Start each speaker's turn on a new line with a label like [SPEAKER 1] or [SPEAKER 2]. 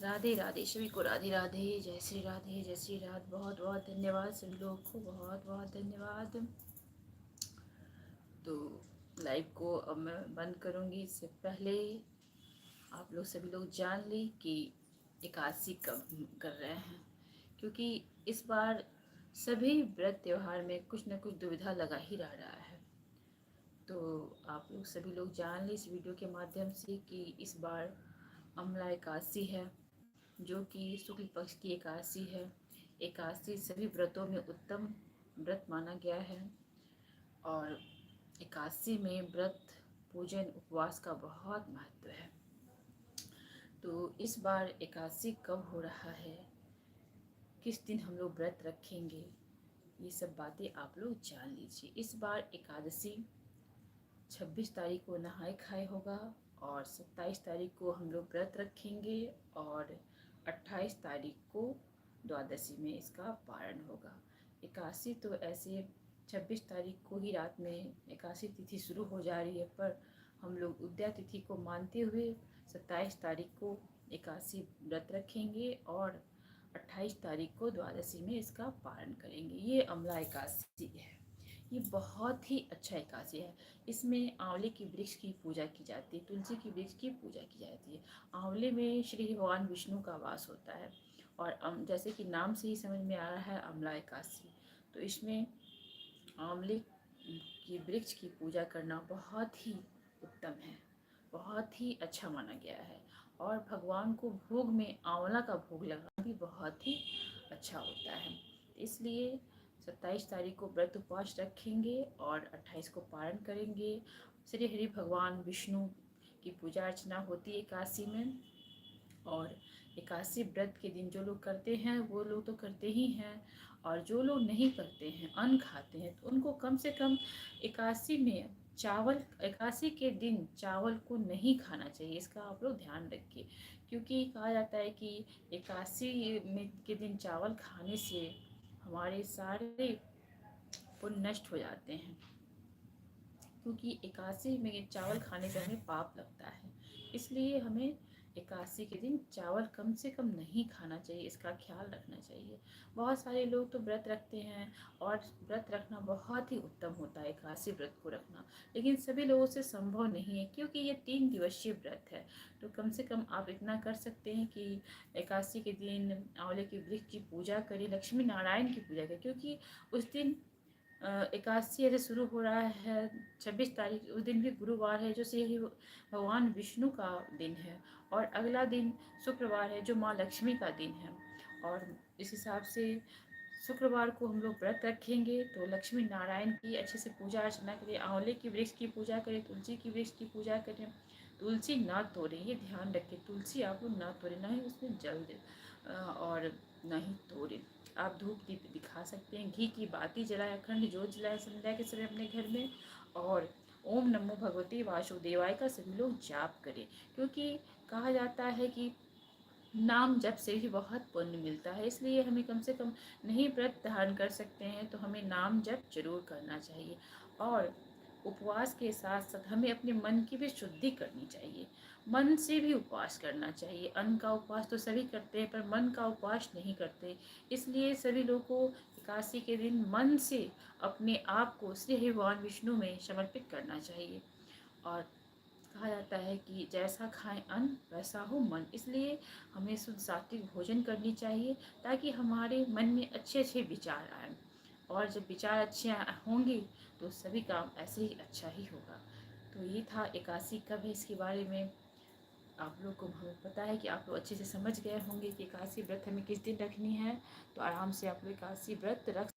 [SPEAKER 1] राधे राधे, सभी को राधे राधे, जय श्री राधे, जय श्री राधे। बहुत बहुत धन्यवाद सभी लोगों को, बहुत बहुत धन्यवाद। तो लाइव को अब मैं बंद करूँगी। इससे पहले आप लोग सभी लोग जान ली कि एकादशी कब कर रहे हैं, क्योंकि इस बार सभी व्रत त्यौहार में कुछ न कुछ दुविधा लगा ही रहा है। तो आप लोग सभी लोग जान ली इस वीडियो के माध्यम से कि इस बार अम्ला एकादशी है, जो कि शुक्ल पक्ष की एकादशी है। एकादशी सभी व्रतों में उत्तम व्रत माना गया है और एकादशी में व्रत पूजन उपवास का बहुत महत्व है। तो इस बार एकादशी कब हो रहा है, किस दिन हम लोग व्रत रखेंगे, ये सब बातें आप लोग जान लीजिए। इस बार एकादशी 26 तारीख को नहाए खाए होगा और 27 तारीख को हम लोग व्रत रखेंगे और 28 तारीख को द्वादशी में इसका पारण होगा। एकादशी तो ऐसे 26 तारीख को ही रात में एकादशी तिथि शुरू हो जा रही है, पर हम लोग उदया तिथि को मानते हुए 27 तारीख को एकादशी व्रत रखेंगे और 28 तारीख को द्वादशी में इसका पारण करेंगे। ये अम्ला एकादशी है। ये बहुत ही अच्छा एकादशी है। इसमें आंवले की वृक्ष की पूजा की जाती है, तुलसी की वृक्ष की पूजा की जाती है। आंवले में श्री भगवान विष्णु का वास होता है और जैसे कि नाम से ही समझ में आ रहा है अम्ला एकादशी, तो इसमें आंवले की वृक्ष की पूजा करना बहुत ही उत्तम है, बहुत ही अच्छा माना गया है। और भगवान को भोग में आंवला का भोग लगाना भी बहुत ही अच्छा होता है। इसलिए 27 तारीख को व्रत उपवास रखेंगे और 28 को पारण करेंगे। श्री हरि भगवान विष्णु की पूजा अर्चना होती है एकादशी में। और एकादशी व्रत के दिन जो लोग करते हैं वो लोग तो करते ही हैं, और जो लोग नहीं करते हैं, अन्न खाते हैं, तो उनको कम से कम एकादशी में चावल, एकादशी के दिन चावल को नहीं खाना चाहिए। इसका आप लोग ध्यान रखिए, क्योंकि कहा जाता है कि एकादशी में के दिन चावल खाने से हमारे सारे पुण्य नष्ट हो जाते हैं, क्योंकि एकादशी में चावल खाने से हमें पाप लगता है। इसलिए हमें एकादशी के दिन चावल कम से कम नहीं खाना चाहिए, इसका ख्याल रखना चाहिए। बहुत सारे लोग तो व्रत रखते हैं और व्रत रखना बहुत ही उत्तम होता है, एकादशी व्रत को रखना, लेकिन सभी लोगों से संभव नहीं है, क्योंकि ये 3 दिवसीय व्रत है। तो कम से कम आप इतना कर सकते हैं कि एकादशी के दिन आंवले के वृक्ष की पूजा करें, लक्ष्मी नारायण की पूजा करें, क्योंकि उस दिन एकादशी ऐसे शुरू हो रहा है 26 तारीख, उस दिन भी गुरुवार है जो श्री भगवान विष्णु का दिन है, और अगला दिन शुक्रवार है जो माँ लक्ष्मी का दिन है। और इस हिसाब से शुक्रवार को हम लोग व्रत रखेंगे तो लक्ष्मी नारायण की अच्छे से पूजा अर्चना करें, आंवले की वृक्ष की पूजा करें, तुलसी की वृक्ष की पूजा करें। तुलसी ना तोड़ें, ये ध्यान रखें, तुलसी आप लोग ना तोड़ें, ना ही उसमें जल दें और ना ही तोड़ें। आप धूप दीप दिखा सकते हैं, घी की बाती जलाएं, अखंड जोत जलाएं संध्या के समय अपने घर में, और ओम नमो भगवते वासुदेवाय का सभी लोग जाप करें, क्योंकि कहा जाता है कि नाम जप से भी बहुत पुण्य मिलता है। इसलिए हमें कम से कम, नहीं व्रत धारण कर सकते हैं तो हमें नाम जप जरूर करना चाहिए। और उपवास के साथ साथ हमें अपने मन की भी शुद्धि करनी चाहिए, मन से भी उपवास करना चाहिए। अन्न का उपवास तो सभी करते हैं, पर मन का उपवास नहीं करते। इसलिए सभी लोगों को एकादशी के दिन मन से अपने आप को श्री भगवान विष्णु में समर्पित करना चाहिए। और कहा जाता है कि जैसा खाएं अन्न वैसा हो मन, इसलिए हमें शुद्ध सात्विक भोजन करनी चाहिए, ताकि हमारे मन में अच्छे अच्छे विचार आएँ। और जब विचार अच्छे होंगे तो सभी काम ऐसे ही अच्छा ही होगा। तो ये था एकादशी कब है, इसके बारे में आप लोग को हमें पता है कि आप लोग अच्छे से समझ गए होंगे कि एकादशी व्रत हमें किस दिन रखनी है। तो आराम से आप लोग एकादशी व्रत रख